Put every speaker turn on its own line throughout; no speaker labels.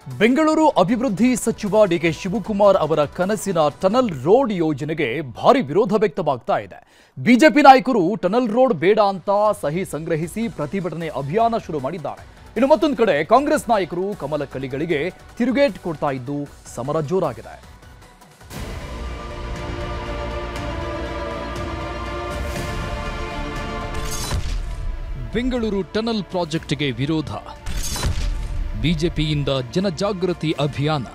ಬೆಂಗಳೂರು ಅಭಿವೃದ್ಧಿ ಸಚಿವ ಡಿಕೆ ಶಿವಕುಮಾರ್ ಅವರ ಕನಸಿನ ಟನಲ್ ರೋಡ್ ಯೋಜನೆಗೆ ಭಾರಿ ವಿರೋಧ ವ್ಯಕ್ತವಾಗ್ತಾ ಇದೆ. ಬಿಜೆಪಿ ನಾಯಕರು ಟನಲ್ ರೋಡ್ ಬೇಡ ಅಂತ ಸಹಿ ಸಂಗ್ರಹಿಸಿ ಪ್ರತಿಭಟನೆ ಅಭಿಯಾನ ಶುರು ಮಾಡಿದ್ದಾರೆ. ಇನ್ನು ಮತ್ತೊಂದು ಕಡೆ ಕಾಂಗ್ರೆಸ್ ನಾಯಕರು ಕಮಲ ಕಲಿಗಳಿಗೆ ತಿರುಗೇಟು ಕೊಡ್ತಾ ಇದ್ದು ಸಮರ ಜೋರಾಗಿದೆ. ಬೆಂಗಳೂರು ಟನಲ್ ಪ್ರಾಜೆಕ್ಟ್ಗೆ ವಿರೋಧ, ಬಿಜೆಪಿಯಿಂದ ಜನಜಾಗೃತಿ ಅಭಿಯಾನ.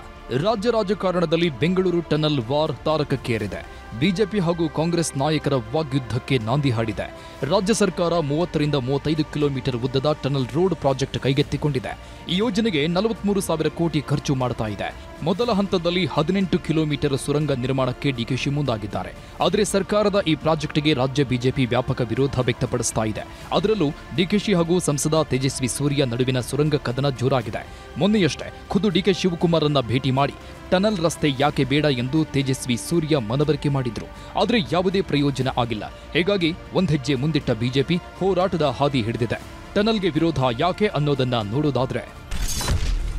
ರಾಜ್ಯ ರಾಜಕಾರಣದಲ್ಲಿ ಬೆಂಗಳೂರು ಟನಲ್ ವಾರ್ ತಾರಕಕ್ಕೇರಿದೆ. ಬಿಜೆಪಿ ಹಾಗೂ ಕಾಂಗ್ರೆಸ್ ನಾಯಕರ ವಾಗ್ಯುದ್ಧಕ್ಕೆ ನಾಂದಿ ಹಾಡಿದೆ. ರಾಜ್ಯ ಸರ್ಕಾರ 30 ರಿಂದ 35 ಕಿಲೋಮೀಟರ್ ಉದ್ದದ ಟನಲ್ ರೋಡ್ ಪ್ರಾಜೆಕ್ಟ್ ಕೈಗೆತ್ತಿಕೊಂಡಿದೆ. ಈ ಯೋಜನೆಗೆ 43,000 ಕೋಟಿ ಖರ್ಚು ಮಾಡ್ತಾ ಇದೆ. ಮೊದಲ ಹಂತದಲ್ಲಿ 18 ಕಿಲೋಮೀಟರ್ ಸುರಂಗ ನಿರ್ಮಾಣಕ್ಕೆ ಡಿಕೆಶಿ ಮುಂದಾಗಿದ್ದಾರೆ. ಆದರೆ ಸರ್ಕಾರದ ಈ ಪ್ರಾಜೆಕ್ಟ್ಗೆ ರಾಜ್ಯ ಬಿಜೆಪಿ ವ್ಯಾಪಕ ವಿರೋಧ ವ್ಯಕ್ತಪಡಿಸ್ತಾ ಇದೆ. ಅದರಲ್ಲೂ ಡಿಕೆಶಿ ಹಾಗೂ ಸಂಸದ ತೇಜಸ್ವಿ ಸೂರ್ಯ ನಡುವಿನ ಸುರಂಗ ಕದನ ಜೋರಾಗಿದೆ. ಮೊನ್ನೆಯಷ್ಟೇ ಖುದ್ದು ಡಿಕೆ ಶಿವಕುಮಾರ್ ಅನ್ನ ಭೇಟಿ ಮಾಡಿ ಟನಲ್ ರಸ್ತೆ ಯಾಕೆ ಬೇಡ ಎಂದು ತೇಜಸ್ವಿ ಸೂರ್ಯ ಮನವರಿಕೆ ಮಾಡಿದ್ರು. ಆದರೆ ಯಾವುದೇ ಪ್ರಯೋಜನ ಆಗಿಲ್ಲ. ಹೀಗಾಗಿ ಒಂದ್ ಹೆಜ್ಜೆ ಮುಂದಿಟ್ಟ ಬಿಜೆಪಿ ಹೋರಾಟದ ಹಾದಿ ಹಿಡಿದಿದೆ. ಟನಲ್ಗೆ ವಿರೋಧ ಯಾಕೆ ಅನ್ನೋದನ್ನ ನೋಡೋದಾದ್ರೆ,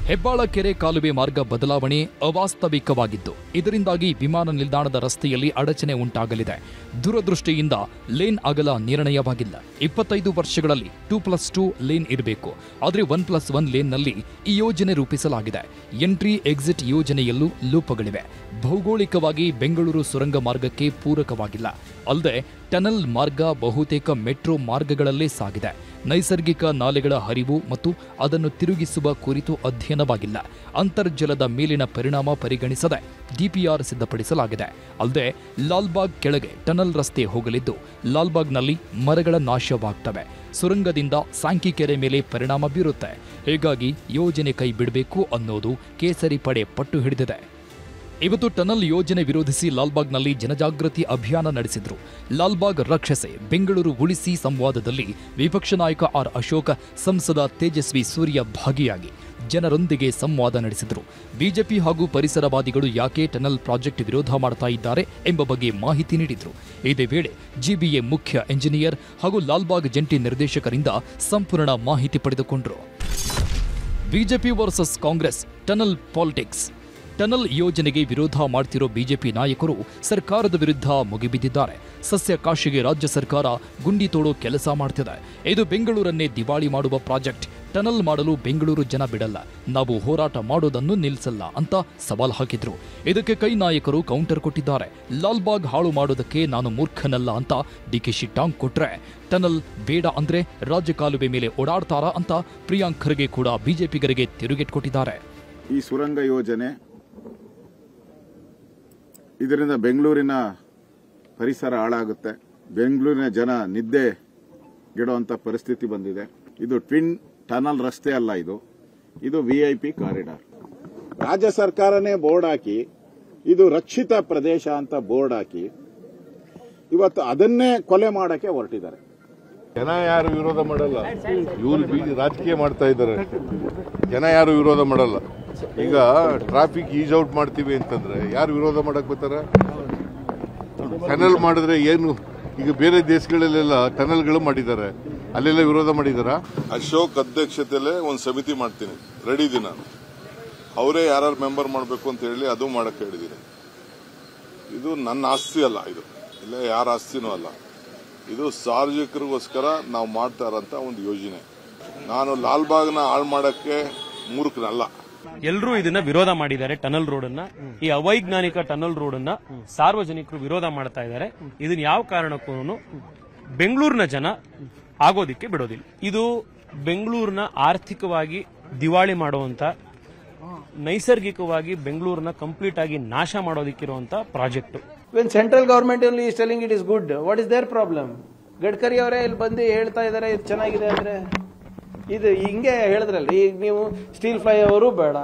ಹೆಬ್ಬಾಳ ಕೆರೆ ಕಾಲುವೆ ಮಾರ್ಗ ಬದಲಾವಣೆ ಅವಾಸ್ತವಿಕವಾಗಿದ್ದು, ಇದರಿಂದಾಗಿ ವಿಮಾನ ನಿಲ್ದಾಣದ ರಸ್ತೆಯಲ್ಲಿ ಅಡಚಣೆ ಉಂಟಾಗಲಿದೆ. ದುರದೃಷ್ಟಿಯಿಂದ ಲೇನ್ ಅಗಲ ನಿರ್ಣಯವಾಗಿಲ್ಲ. 25 ವರ್ಷಗಳಲ್ಲಿ 2+2 ಲೇನ್ ಇರಬೇಕು. ಆದರೆ 1+1 ಲೇನ್ನಲ್ಲಿ ಈ ಯೋಜನೆ ರೂಪಿಸಲಾಗಿದೆ. ಎಂಟ್ರಿ ಎಕ್ಸಿಟ್ ಯೋಜನೆಯಲ್ಲೂ ಲೋಪಗಳಿವೆ. ಭೌಗೋಳಿಕವಾಗಿ ಬೆಂಗಳೂರು ಸುರಂಗ ಮಾರ್ಗಕ್ಕೆ ಪೂರಕವಾಗಿಲ್ಲ. ಅಲ್ಲದೆ ಟನಲ್ ಮಾರ್ಗ ಬಹುತೇಕ ಮೆಟ್ರೋ ಮಾರ್ಗಗಳಲ್ಲೇ ಸಾಗಿದೆ. ನೈಸರ್ಗಿಕ ನಾಲೆಗಳ ಹರಿವು ಮತ್ತು ಅದನ್ನು ತಿರುಗಿಸುವ ಕುರಿತು ಅಧ್ಯಯನವಾಗಿಲ್ಲ. ಅಂತರ್ಜಲದ ಮೇಲಿನ ಪರಿಣಾಮ ಪರಿಗಣಿಸದೆ ಡಿಪಿಆರ್ ಸಿದ್ಧಪಡಿಸಲಾಗಿದೆ. ಅಲ್ಲದೆ ಲಾಲ್ಬಾಗ್ ಕೆಳಗೆ ಟನಲ್ ರಸ್ತೆ ಹೋಗಲಿದ್ದು, ಲಾಲ್ಬಾಗ್ನಲ್ಲಿ ಮರಗಳ ನಾಶವಾಗ್ತವೆ. ಸುರಂಗದಿಂದ ಸಾಂಕಿ ಕೆರೆ ಮೇಲೆ ಪರಿಣಾಮ ಬೀರುತ್ತೆ. ಹೀಗಾಗಿ ಯೋಜನೆ ಕೈ ಬಿಡಬೇಕು ಅನ್ನೋದು ಕೇಸರಿ ಪಡೆ ಪಟ್ಟು ಹಿಡಿದಿದೆ. ಇವತ್ತು ಟನಲ್ ಯೋಜನೆ ವಿರೋಧಿಸಿ ಲಾಲ್ಬಾಗ್ನಲ್ಲಿ ಜನಜಾಗೃತಿ ಅಭಿಯಾನ ನಡೆಸಿದ್ರು. ಲಾಲ್ಬಾಗ್ ರಕ್ಷಸೆ ಬೆಂಗಳೂರು ಉಳಿಸಿ ಸಂವಾದದಲ್ಲಿ ವಿಪಕ್ಷ ನಾಯಕ ಆರ್ ಅಶೋಕ್, ಸಂಸದ ತೇಜಸ್ವಿ ಸೂರ್ಯ ಭಾಗಿಯಾಗಿ ಜನರೊಂದಿಗೆ ಸಂವಾದ ನಡೆಸಿದ್ರು. ಬಿಜೆಪಿ ಹಾಗೂ ಪರಿಸರವಾದಿಗಳು ಯಾಕೆ ಟನಲ್ ಪ್ರಾಜೆಕ್ಟ್ ವಿರೋಧ ಮಾಡ್ತಾ ಇದ್ದಾರೆ ಎಂಬ ಬಗ್ಗೆ ಮಾಹಿತಿ ನೀಡಿದ್ರು. ಇದೇ ವೇಳೆ ಜಿಬಿಎ ಮುಖ್ಯ ಎಂಜಿನಿಯರ್ ಹಾಗೂ ಲಾಲ್ಬಾಗ್ ಜಂಟಿ ನಿರ್ದೇಶಕರಿಂದ ಸಂಪೂರ್ಣ ಮಾಹಿತಿ ಪಡೆದುಕೊಂಡರು. BJP versus Congress tunnel politics. Tunnel ಯೋಜನೆಗೆ ವಿರೋಧ ಮಾಡ್ತಿರೋ ಬಿಜೆಪಿ ನಾಯಕರು ಸರ್ಕಾರದ ವಿರುದ್ಧ ಮುಗಿಬಿದ್ದಿದ್ದಾರೆ. ಸಸ್ಯ ಕಾಶಿಗೆ ರಾಜ್ಯ ಸರ್ಕಾರ ಗುಂಡಿ ತೋಡೋ ಕೆಲಸ ಮಾಡ್ತಿದೆ. ಇದು ಬೆಂಗಳೂರನ್ನೇ ದಿವಾಳಿ ಮಾಡುವ ಪ್ರಾಜೆಕ್ಟ್. ಟನಲ್ ಮಾಡಲು ಬೆಂಗಳೂರು ಜನ ಬಿಡಲ್ಲ, ನಾವು ಹೋರಾಟ ಮಾಡೋದನ್ನು ನಿಲ್ಲಿಸಲ್ಲ ಅಂತ ಸವಾಲ್ ಹಾಕಿದ್ರು. ಇದಕ್ಕೆ ಕೈ ನಾಯಕರು ಕೌಂಟರ್ ಕೊಟ್ಟಿದ್ದಾರೆ. ಲಾಲ್ಬಾಗ್ ಹಾಳು ಮಾಡೋದಕ್ಕೆ ನಾನು ಮೂರ್ಖನಲ್ಲ ಅಂತ ಡಿಕೆಶಿ ಟಾಂಗ್ ಕೊಟ್ರೆ, ಟನಲ್ ಬೇಡ ಅಂದ್ರೆ ರಾಜ್ಯ ಕಾಲುವೆ ಮೇಲೆ ಓಡಾಡ್ತಾರಾ ಅಂತ ಪ್ರಿಯಾಂಕ್ ಖರ್ಗೆ ಕೂಡ ಬಿಜೆಪಿಗರಿಗೆ ತಿರುಗೇಟು ಕೊಟ್ಟಿದ್ದಾರೆ.
ಈ ಸುರಂಗ ಯೋಜನೆ ಇದರಿಂದ ಬೆಂಗಳೂರಿನ ಪರಿಸರ ಹಾಳಾಗುತ್ತೆ. ಬೆಂಗಳೂರಿನ ಜನ ನಿದ್ದೆಗೆಡುವಂತ ಪರಿಸ್ಥಿತಿ ಬಂದಿದೆ. ಇದು ಟ್ವಿನ್ ಟನಲ್ ರಸ್ತೆ ಅಲ್ಲ, ಇದು ವಿಐಪಿ ಕಾರಿಡಾರ್. ರಾಜ್ಯ ಸರ್ಕಾರನೇ ಬೋರ್ಡ್ ಹಾಕಿ ಇದು ರಕ್ಷಿತ ಪ್ರದೇಶ ಅಂತ ಬೋರ್ಡ್ ಹಾಕಿ ಇವತ್ತು ಅದನ್ನೇ ಕೊಲೆ ಮಾಡಕ್ಕೆ ಹೊರಟಿದ್ದಾರೆ.
ಜನ ಯಾರು ವಿರೋಧ ಮಾಡಲ್ಲ, ಇವರು ರಾಜಕೀಯ ಮಾಡ್ತಾ ಇದ್ದಾರೆ. ಜನ ಯಾರು ವಿರೋಧ ಮಾಡಲ್ಲ. ಈಗ ಟ್ರಾಫಿಕ್ ಈಸ್ ಔಟ್ ಮಾಡ್ತೀವಿ ಅಂತಂದ್ರೆ ಯಾರು ವಿರೋಧ ಮಾಡಕ್ ಬರ್ತಾರ? ಟನಲ್ ಮಾಡಿದ್ರೆ ಏನು? ಈಗ ಬೇರೆ ದೇಶಗಳಲ್ಲೆಲ್ಲ ಟನಲ್ಗಳು ಮಾಡಿದ್ದಾರೆ, ಅಲ್ಲೆಲ್ಲ ವಿರೋಧ ಮಾಡಿದಾರ.
ಅಶೋಕ್ ಅಧ್ಯಕ್ಷತೆಯಲ್ಲೇ ಒಂದು ಸಮಿತಿ ಮಾಡ್ತೀನಿ, ರೆಡಿ ಇದೀನಿ ನಾನು. ಅವರೇ ಯಾರು ಮೆಂಬರ್ ಮಾಡಬೇಕು ಅಂತ ಹೇಳಿ ಅದು ಮಾಡಕ್ಕೆ ಹೇಳಿದ್ದೀನಿ. ಇದು ನನ್ನ ಆಸ್ತಿ ಅಲ್ಲ, ಇದು ಇಲ್ಲ ಯಾರ ಆಸ್ತಿನೂ ಅಲ್ಲ. ಇದು ಸಾರ್ವಜನಿಕರಿಗೋಸ್ಕರ ನಾವು ಮಾಡ್ತಾ ಇರೋಂತ ಒಂದು ಯೋಜನೆ. ನಾನು ಲಾಲ್ಬಾಗ್ನ ಹಾಳು ಮಾಡಕ್ಕೆ ಮೂರ್ಖನಲ್ಲ.
ಎಲ್ಲರೂ ಇದನ್ನ ವಿರೋಧ ಮಾಡಿದ್ದಾರೆ. ಟನಲ್ ರೋಡ್ ಅನ್ನ, ಈ ಅವೈಜ್ಞಾನಿಕ ಟನಲ್ ರೋಡ್ ಅನ್ನ ಸಾರ್ವಜನಿಕರು ವಿರೋಧ ಮಾಡ್ತಾ ಇದ್ದಾರೆ. ಇದನ್ನ ಯಾವ ಕಾರಣಕ್ಕೂ ಬೆಂಗಳೂರಿನ ಜನ ಆಗೋದಿಕ್ಕೆ ಬಿಡೋದಿಲ್ಲ. ಇದು ಬೆಂಗಳೂರಿನ ಆರ್ಥಿಕವಾಗಿ ದಿವಾಳಿ ಮಾಡುವಂತ, ನೈಸರ್ಗಿಕವಾಗಿ ಬೆಂಗಳೂರನ್ನ ಕಂಪ್ಲೀಟ್ ಆಗಿ ನಾಶ ಮಾಡೋದಕ್ಕಿರುವಂತ project.
When central government only is telling it is good, what is their problem? Gadkari ಅವರೇ ಇಲ್ಲಿ ಬಂದು ಹೇಳ್ತಾ ಇದ್ದಾರೆ ಇದು ಚೆನ್ನಾಗಿದೆ ಅಂದ್ರೆ. ಇದು ಹಿಂಗೆ ಹೇಳಿದ್ರಲ್ಲ, ಈಗ ನೀವು ಸ್ಟೀಲ್ ಫ್ಲೈ ಅವರು ಬೇಡ,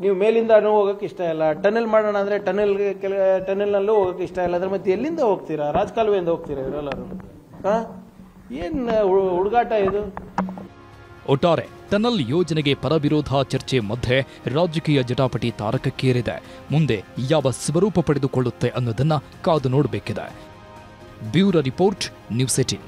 ನೀವು ಮೇಲಿಂದ ಹೋಗಕ್ಕೆ ಇಷ್ಟ ಇಲ್ಲ, ಟನಲ್ ಮಾಡೋಣ ಅಂದ್ರೆ ಟನಲ್ನಲ್ಲೂ ಹೋಗಕ್ಕೆ ಇಷ್ಟ ಇಲ್ಲ. ಅದ್ರ ಮತ್ತೆ ಎಲ್ಲಿಂದ ಹೋಗ್ತೀರಾ? ರಾಜಕಾಲುವೆಯಿಂದ ಹೋಗ್ತೀರಾ ಇವರೆಲ್ಲರೂ? ಏನ್ ಹುಡುಗಾಟ ಇದು?
ಒಟ್ಟಾರೆ ಟನಲ್ ಯೋಜನೆಗೆ ಪರವಿರೋಧ ಚರ್ಚೆ ಮಧ್ಯೆ ರಾಜಕೀಯ ಜಟಾಪಟಿ ತಾರಕಕ್ಕೇರಿದೆ. ಮುಂದೆ ಯಾವ ಸ್ವರೂಪ ಪಡೆದುಕೊಳ್ಳುತ್ತೆ ಅನ್ನೋದನ್ನ ಕಾದು ನೋಡಬೇಕಿದೆ. Bureau report, news 18.